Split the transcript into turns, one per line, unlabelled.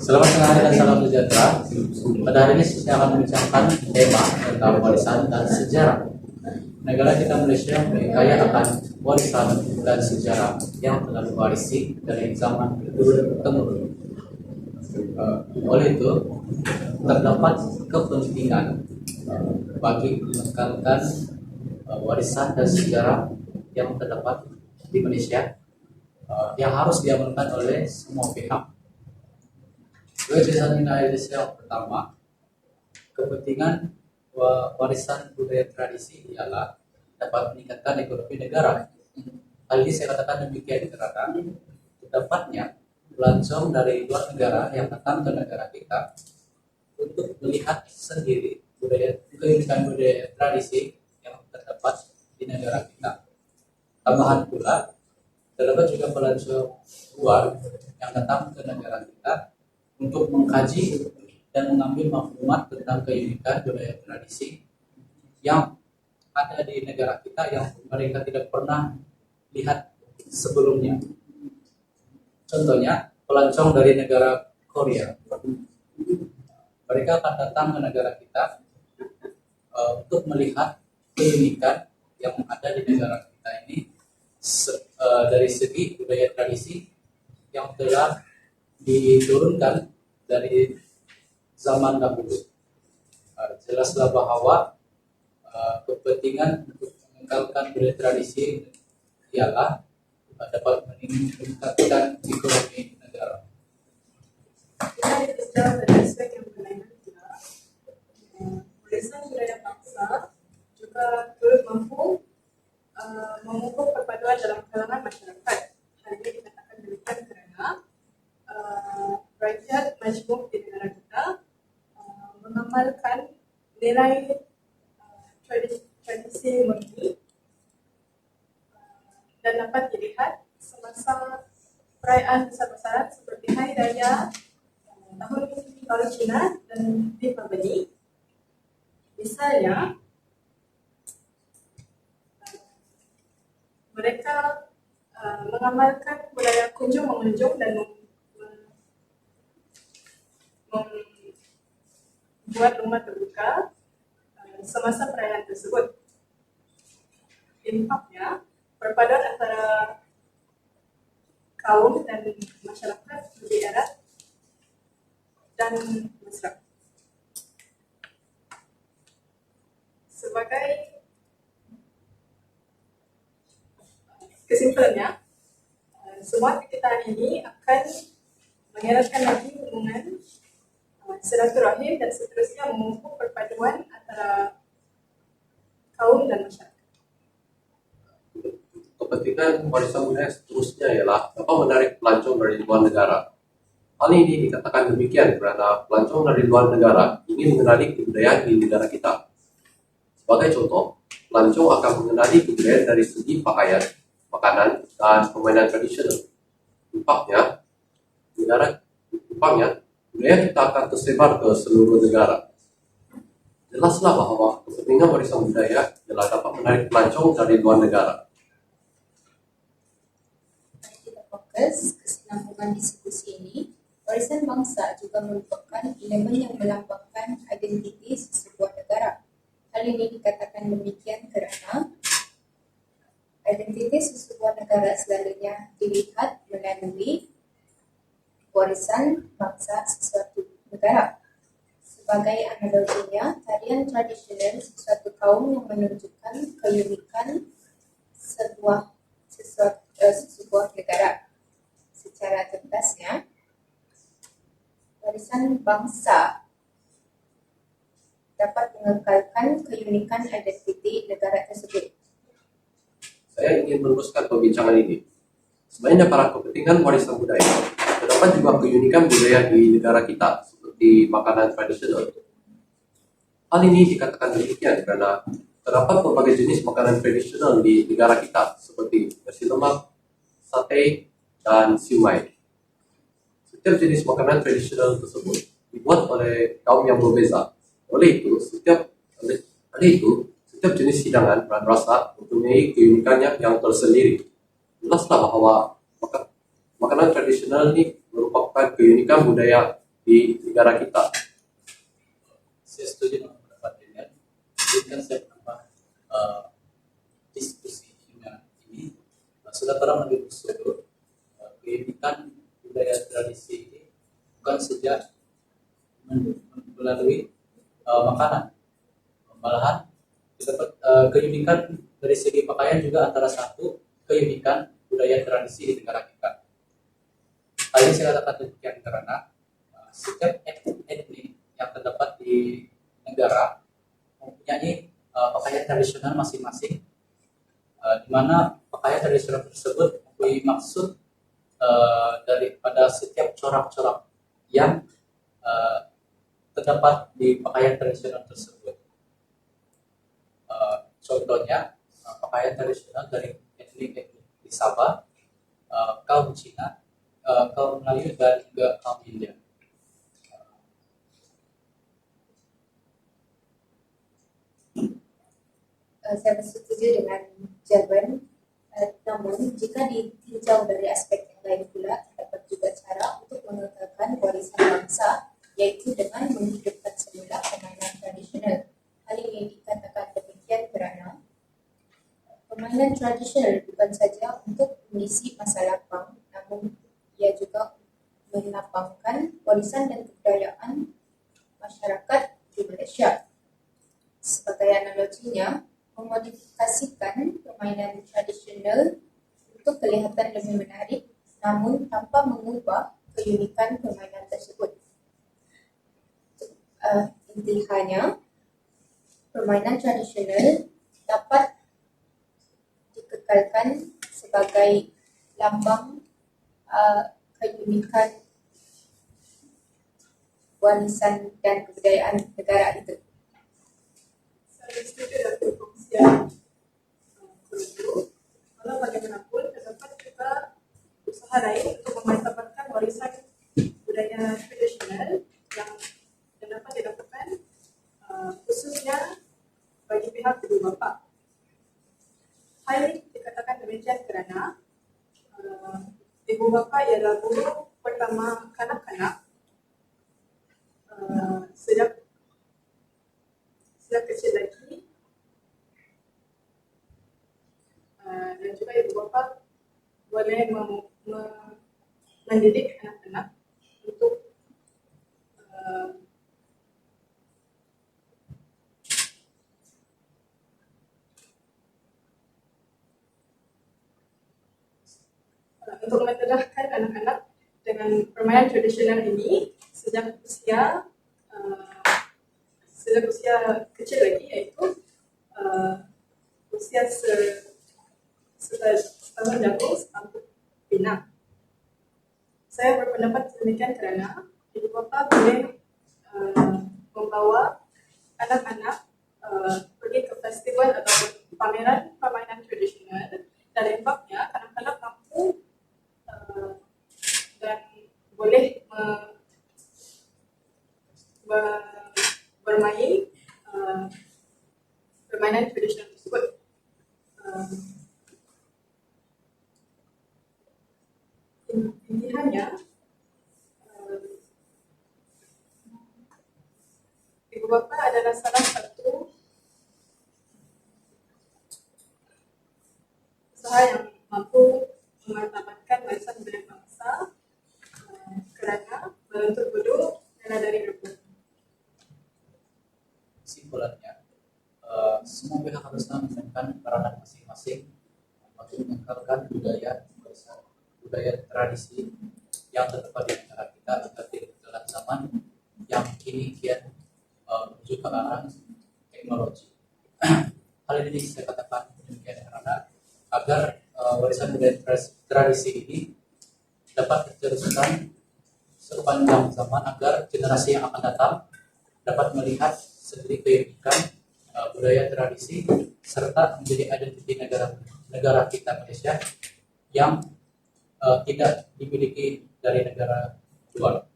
Selamat tengah hari dan salam sejahtera. Pada hari ini saya akan membincangkan tema tentang warisan dan sejarah. Negara kita Malaysia kaya akan warisan dan sejarah yang telah diwarisi dari zaman turun-temurun. Oleh itu, terdapat kepentingan bagi mengekalkan warisan dan sejarah yang terdapat di Malaysia yang harus diamankan oleh semua pihak. Kebiasaan Indonesia yang pertama, kepentingan warisan budaya tradisi ialah dapat meningkatkan ekonomi negara. Hal ini saya katakan demikian karena terdapatnya pelancong dari luar negara yang datang ke negara kita untuk melihat sendiri keunikan budaya tradisi yang terdapat di negara kita. Tambahan pula, terdapat juga pelancong luar yang datang ke negara kita untuk mengkaji dan mengambil maklumat tentang keunikan budaya tradisi yang ada di negara kita yang mereka tidak pernah lihat sebelumnya. Contohnya, pelancong dari negara Korea. Mereka akan datang ke negara kita untuk melihat keunikan yang ada di negara kita ini dari segi budaya tradisi yang telah diturunkan dari zaman dahulu. Jelaslah bahwa kepentingan untuk meningkatkan budaya tradisi ialah dapat meningkatkan ekonomi negara.
Kita berbicara pada aspek yang berkaitan juga warisan budaya bangsa juga turut mampu memupuk perpaduan dalam kalangan masyarakat. Hal ini dikatakan demikian karena rakyat majmuk di negara kita mengamalkan nilai tradisi murni dan dapat dilihat semasa perayaan besar-besaran seperti Hari Raya, Tahun Baru Cina dan Deepavali. Misalnya, mereka mengamalkan budaya kunjung mengunjung dan membuat rumah terbuka semasa perayaan tersebut. Impaknya, perpaduan antara kaum dan masyarakat lebih erat dan mesra. Sebagai kesimpulannya, semua kegiatan ini akan mengeratkan lagi hubungan silaturahim dan seterusnya memupuk perpaduan antara kaum dan masyarakat.
Kepentingan warisan budaya seterusnya ialah dapat menarik pelancong dari luar negara. Hal ini dikatakan demikian karena pelancong dari luar negara ingin mengenali kebudayaan di negara kita. Sebagai contoh, pelancong akan mengenali kebudayaan dari segi pakaian, makanan, dan permainan tradisional. Impaknya, budaya kita akan tersebar ke seluruh negara. Jelaslah bahwa kepentingan warisan budaya adalah dapat menarik pelancong dari luar negara.
Mari kita fokus kesinambungan diskusi ini. Warisan bangsa juga merupakan elemen yang melambangkan identiti sebuah negara. Hal ini dikatakan demikian karena identiti sebuah negara selalunya dilihat melalui warisan bangsa sesuatu negara. Sebagai analoginya, tarian tradisional sesuatu kaum yang menunjukkan keunikan sebuah negara. Secara tegasnya, warisan bangsa dapat mengekalkan keunikan identiti negara tersebut.
Saya ingin meneruskan perbincangan ini. Selain para kepentingan warisan budaya, terdapat juga keunikan budaya di negara kita, seperti makanan tradisional. Hal ini dikatakan demikian karena terdapat berbagai jenis makanan tradisional di negara kita, seperti nasi lemak, sate, dan siumai. Setiap jenis makanan tradisional tersebut dibuat oleh kaum yang berbeza. Oleh itu, setiap jenis hidangan dan rasa mempunyai keunikannya yang tersendiri. Jelaslah bahwa makanan tradisional ini merupakan keunikan budaya di negara kita.
Saya setuju dengan pendapat Daniel. Jadi kan saya pernah diskusi dengan ini, sudah pernah mendiskusikan keunikan budaya tradisi ini bukan sejak melalui makanan, malahan dapat keunikan dari segi pakaian juga antara satu keunikan budaya tradisi di negara kita. Hal ini saya katakan demikian karena setiap etnik yang terdapat di negara mempunyai pakaian tradisional masing-masing, di mana pakaian tradisional tersebut mempunyai maksud daripada setiap corak-corak yang terdapat di pakaian tradisional tersebut. Contohnya pakaian tradisional dari etnik di Sabah, kaum Cina, kaum Melayu dan juga kaum India.
Saya setuju dengan jawaban. Namun, jika ditinjau dari aspek yang lain pula, terdapat juga cara untuk mengekalkan warisan bangsa, yaitu dengan menghidupkan semula permainan tradisional. Hal ini dikatakan demikian kerana permainan tradisional bukan saja untuk mengisi masa lapang, namun ia juga melambangkan warisan dan kebudayaan masyarakat di Malaysia. Sebagai analoginya, memodifikasikan permainan tradisional untuk kelihatan lebih menarik, namun tanpa mengubah keunikan permainan tersebut. Intinya, permainan tradisional dapat dikekalkan sebagai lambang keunikan warisan dan kebudayaan negara itu.
Saya setuju dengan perkongsian guru. Walau bagaimanapun, terdapat juga usaha lain untuk memanfaatkan warisan budaya tradisional yang dapat dilakukan khususnya bagi pihak ibu bapa. Hal ini dikatakan demikian kerana ibu bapa ialah guru pertama kanak-kanak sejak kecil lagi, dan juga ibu bapa boleh mendidik anak-anak untuk mendedahkan anak-anak dengan permainan tradisional ini sejak usia kecil lagi, iaitu usia setahun jagung sampai pinang. Saya berpendapat demikian kerana ibu bapa boleh membawa anak-anak pergi ke festival atau pameran permainan tradisional, dan dampaknya anak-anak mampu dan boleh bermain permainan tradisional tersebut. Intinya, ibu bapa adalah salah satu usaha yang mampu memartabatkan warisan budaya bangsa kerana menuntut bodoh rela dari rebut.
Kesimpulannya, semua pihak harus memainkan peranan masing-masing untuk mengekalkan budaya tradisi yang terdapat di negara kita agar tidak dalam zaman yang kini kian menuju ke arah teknologi. Hal ini saya katakan demikian karena agar warisan budaya tradisi ini dapat diteruskan sepanjang zaman, agar generasi yang akan datang dapat melihat sendiri keunikan budaya tradisi serta menjadi identiti negara kita Malaysia yang tidak dimiliki dari negara luar.